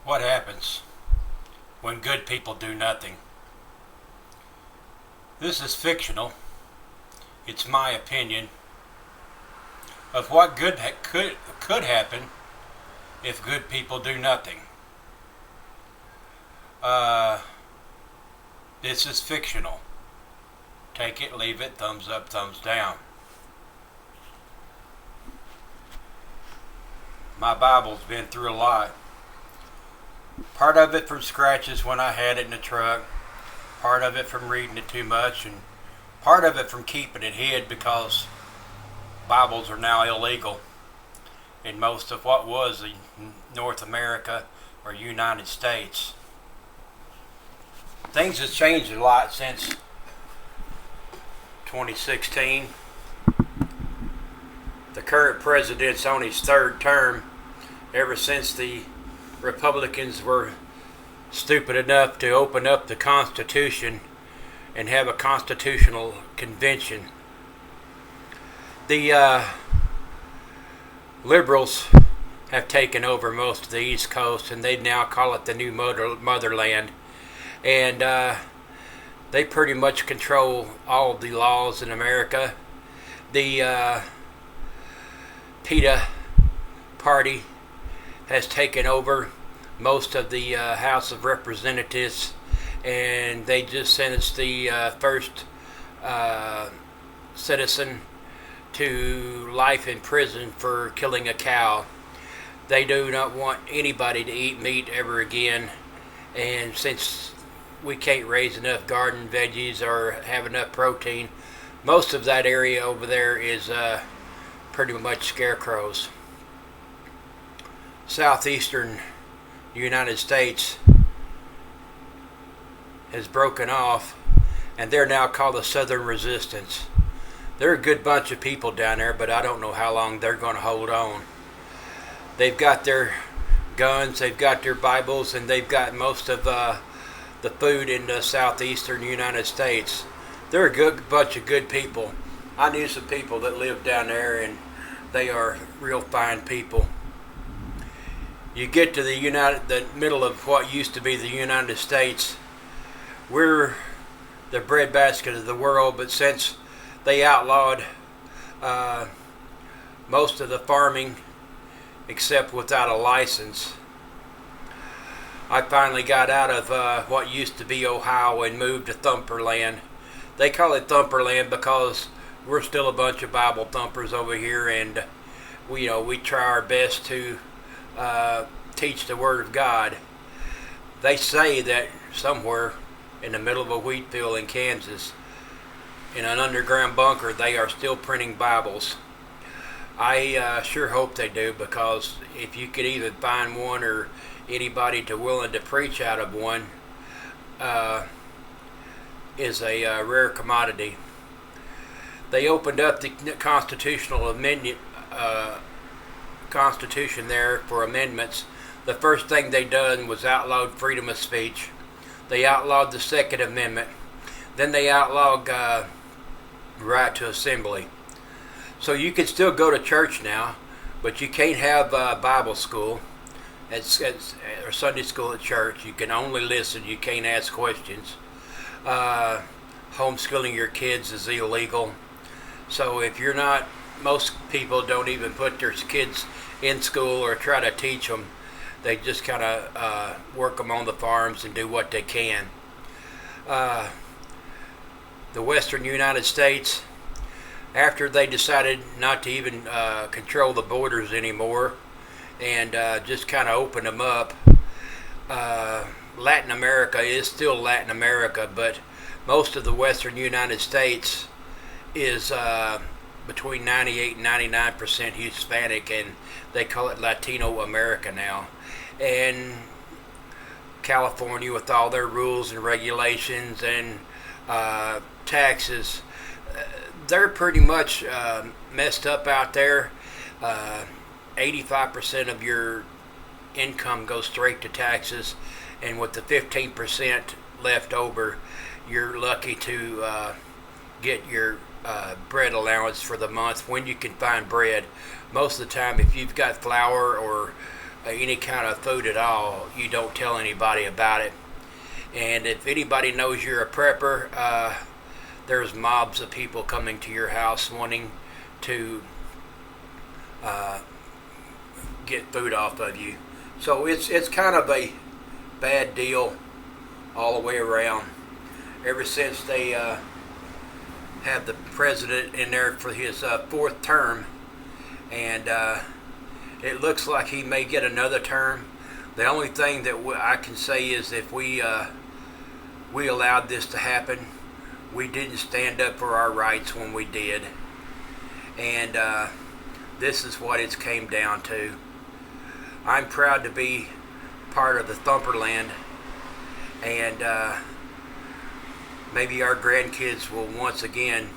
What happens when good people do nothing? This is fictional. It's my opinion of what could happen if good people do nothing. This is fictional. Take it, leave it, thumbs up, thumbs down. My Bible's been through a lot. Part of it from scratches when I had it in the truck. Part of it from reading it too much. And part of it from keeping it hid because Bibles are now illegal in most of what was North America or United States. Things have changed a lot since 2016. The current president's on his third term ever since the Republicans were stupid enough to open up the Constitution and have a constitutional convention. The liberals have taken over most of the East Coast, and they now call it the new motherland. And they pretty much control all of the laws in America. The PETA party has taken over most of the House of Representatives, and they just sentenced the first citizen to life in prison for killing a cow. They do not want anybody to eat meat ever again, and since we can't raise enough garden veggies or have enough protein, most of that area over there is pretty much scarecrows. Southeastern United States has broken off, and they're now called the Southern Resistance. They're a good bunch of people down there, but I don't know how long they're going to hold on. They've got their guns, they've got their Bibles, and they've got most of the food in the southeastern United States. They're a good bunch of good people. I knew some people that lived down there, and they are real fine people. You get to the middle of what used to be the United States. We're the breadbasket of the world, but since they outlawed most of the farming except without a license, I finally got out of what used to be Ohio and moved to Thumperland. They call it Thumperland because we're still a bunch of Bible thumpers over here, and we try our best to teach the Word of God. They say that somewhere in the middle of a wheat field in Kansas, in an underground bunker, they are still printing Bibles. I sure hope they do, because if you could even find one or anybody willing to preach out of one, is a rare commodity. They opened up the constitutional amendment, Constitution there for amendments. The first thing they done was outlawed freedom of speech. They outlawed the Second Amendment. Then they outlawed right to assembly. So you can still go to church now, but you can't have Bible school or Sunday school at church. You can only listen. You can't ask questions. Homeschooling your kids is illegal. So if you're not, most people don't even put their kids in school or try to teach them. They just kind of work them on the farms and do what they can. The Western United States, after they decided not to even control the borders anymore and just kind of open them up, Latin America is still Latin America, but most of the Western United States is between 98 and 99% Hispanic, and they call it Latino America now. And California, with all their rules and regulations and taxes, they're pretty much messed up out there. 85% of your income goes straight to taxes, and with the 15% left over, you're lucky to get your bread allowance for the month when you can find bread. Most of the time, if you've got flour or any kind of food at all, you don't tell anybody about it. And if anybody knows you're a prepper, there's mobs of people coming to your house wanting to get food off of you. So it's kind of a bad deal all the way around. Ever since they have the president in there for his fourth term, and it looks like he may get another term. The only thing that I can say is if we allowed this to happen, we didn't stand up for our rights when we did, and this is what it's came down to. I'm proud to be part of the Thumperland, and maybe our grandkids will once again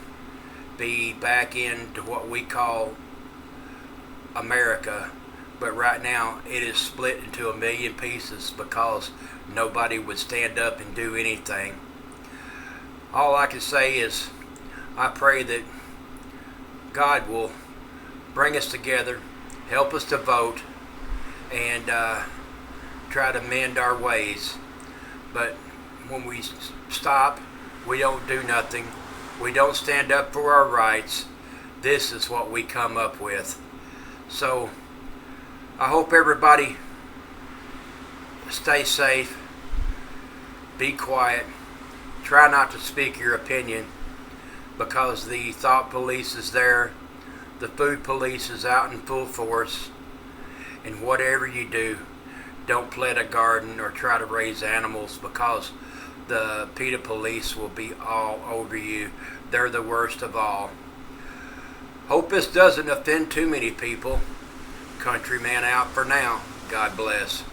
be back into what we call America. But right now it is split into a million pieces because nobody would stand up and do anything. All I can say is I pray that God will bring us together, help us to vote, and try to mend our ways. But when we stop, we don't do nothing, we don't stand up for our rights, this is what we come up with. So I hope everybody stay safe, be quiet, try not to speak your opinion, because the thought police is there, the food police is out in full force, and whatever you do, don't plant a garden or try to raise animals, because the PETA police will be all over you. They're the worst of all. Hope this doesn't offend too many people. Countryman out for now. God bless.